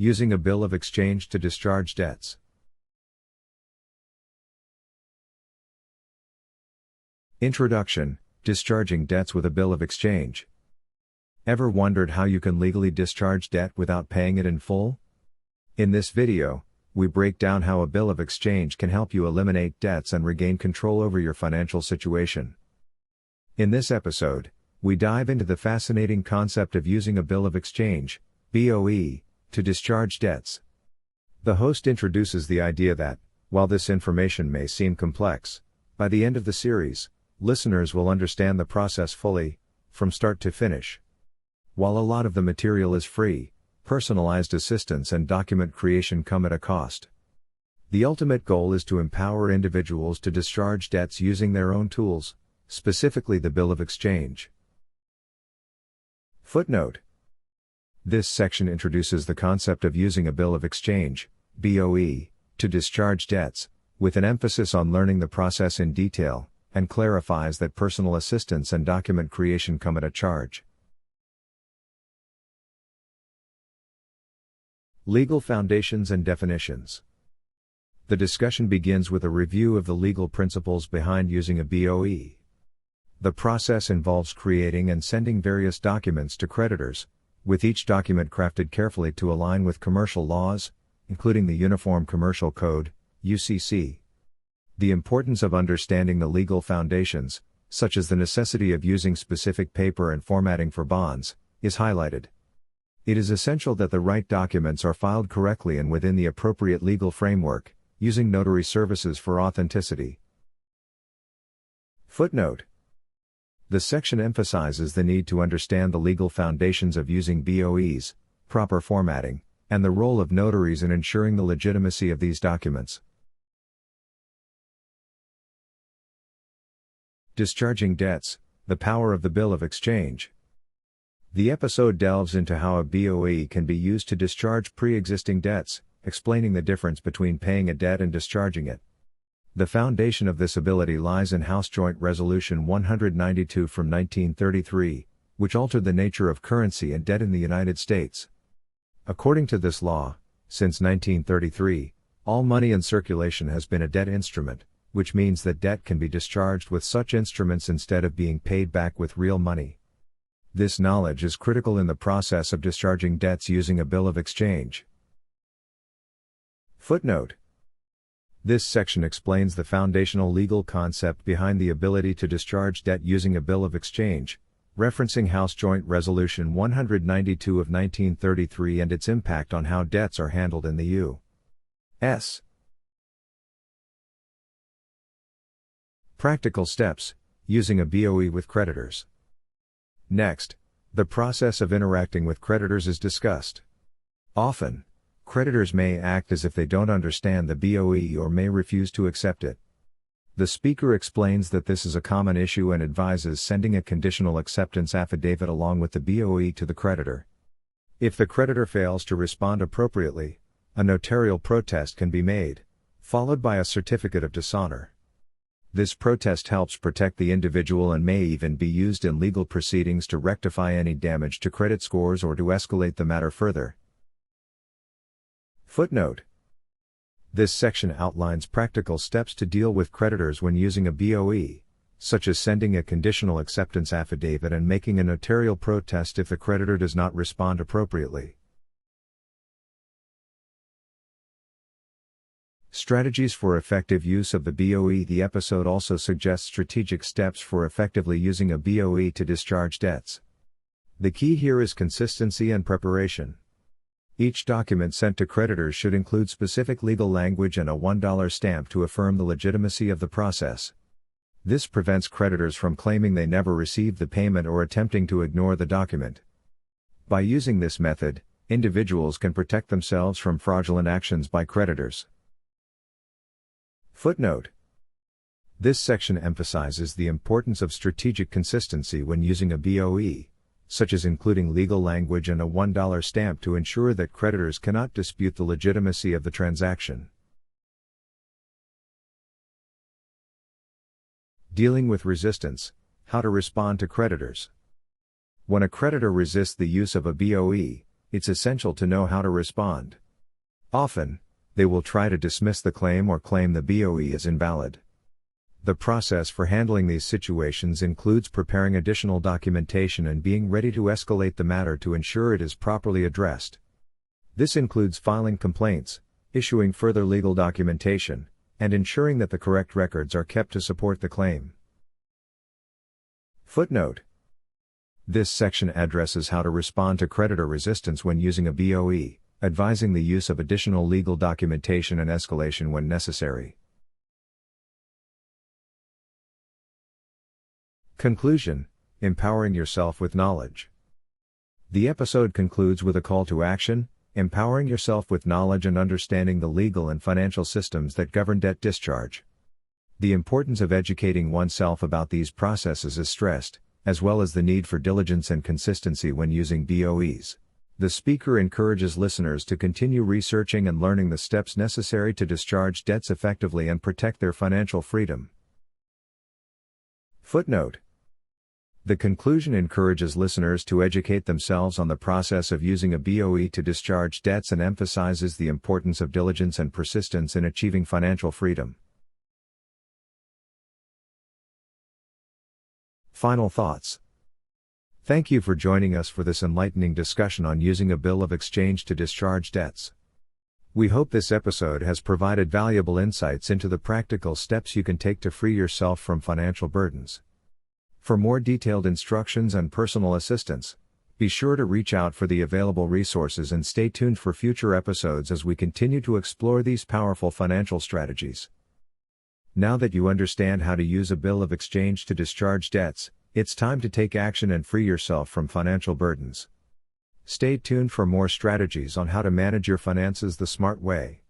Using a bill of exchange to discharge debts. Introduction: Discharging debts with a bill of exchange. Ever wondered how you can legally discharge debt without paying it in full? In this video, we break down how a bill of exchange can help you eliminate debts and regain control over your financial situation. In this episode, we dive into the fascinating concept of using a bill of exchange, BOE, to discharge debts. The host introduces the idea that, while this information may seem complex, by the end of the series, listeners will understand the process fully, from start to finish. While a lot of the material is free, personalized assistance and document creation come at a cost. The ultimate goal is to empower individuals to discharge debts using their own tools, specifically the bill of exchange. Footnote: This section introduces the concept of using a bill of exchange, BOE, to discharge debts, with an emphasis on learning the process in detail, and clarifies that personal assistance and document creation come at a charge. Legal foundations and definitions. The discussion begins with a review of the legal principles behind using a BOE. The process involves creating and sending various documents to creditors, with each document crafted carefully to align with commercial laws, including the Uniform Commercial Code, UCC. The importance of understanding the legal foundations, such as the necessity of using specific paper and formatting for bonds, is highlighted. It is essential that the right documents are filed correctly and within the appropriate legal framework, using notary services for authenticity. Footnote: This section emphasizes the need to understand the legal foundations of using BOEs, proper formatting, and the role of notaries in ensuring the legitimacy of these documents. Discharging debts, the power of the bill of exchange. The episode delves into how a BOE can be used to discharge pre-existing debts, explaining the difference between paying a debt and discharging it. The foundation of this ability lies in House Joint Resolution 192 from 1933, which altered the nature of currency and debt in the United States. According to this law, since 1933, all money in circulation has been a debt instrument, which means that debt can be discharged with such instruments instead of being paid back with real money. This knowledge is critical in the process of discharging debts using a bill of exchange. Footnote: This section explains the foundational legal concept behind the ability to discharge debt using a bill of exchange, referencing House Joint Resolution 192 of 1933 and its impact on how debts are handled in the U.S. Practical steps: using a BOE with creditors. Next, the process of interacting with creditors is discussed. Often, creditors may act as if they don't understand the BOE or may refuse to accept it. The speaker explains that this is a common issue and advises sending a conditional acceptance affidavit along with the BOE to the creditor. If the creditor fails to respond appropriately, a notarial protest can be made, followed by a certificate of dishonor. This protest helps protect the individual and may even be used in legal proceedings to rectify any damage to credit scores or to escalate the matter further. Footnote: This section outlines practical steps to deal with creditors when using a BOE, such as sending a conditional acceptance affidavit and making a notarial protest if the creditor does not respond appropriately. Strategies for effective use of the BOE. The episode also suggests strategic steps for effectively using a BOE to discharge debts. The key here is consistency and preparation. Each document sent to creditors should include specific legal language and a $1 stamp to affirm the legitimacy of the process. This prevents creditors from claiming they never received the payment or attempting to ignore the document. By using this method, individuals can protect themselves from fraudulent actions by creditors. Footnote: This section emphasizes the importance of strategic consistency when using a BOE, such as including legal language and a $1 stamp to ensure that creditors cannot dispute the legitimacy of the transaction. Dealing with resistance: how to respond to creditors. When a creditor resists the use of a BOE, it's essential to know how to respond. Often, they will try to dismiss the claim or claim the BOE as invalid. The process for handling these situations includes preparing additional documentation and being ready to escalate the matter to ensure it is properly addressed. This includes filing complaints, issuing further legal documentation, and ensuring that the correct records are kept to support the claim. Footnote: this section addresses how to respond to creditor resistance when using a BOE, advising the use of additional legal documentation and escalation when necessary. Conclusion: empowering yourself with knowledge. The episode concludes with a call to action, empowering yourself with knowledge and understanding the legal and financial systems that govern debt discharge. The importance of educating oneself about these processes is stressed, as well as the need for diligence and consistency when using BOEs. The speaker encourages listeners to continue researching and learning the steps necessary to discharge debts effectively and protect their financial freedom. Footnote: the conclusion encourages listeners to educate themselves on the process of using a BOE to discharge debts and emphasizes the importance of diligence and persistence in achieving financial freedom. Final thoughts. Thank you for joining us for this enlightening discussion on using a bill of exchange to discharge debts. We hope this episode has provided valuable insights into the practical steps you can take to free yourself from financial burdens. For more detailed instructions and personal assistance, be sure to reach out for the available resources and stay tuned for future episodes as we continue to explore these powerful financial strategies. Now that you understand how to use a bill of exchange to discharge debts, it's time to take action and free yourself from financial burdens. Stay tuned for more strategies on how to manage your finances the smart way.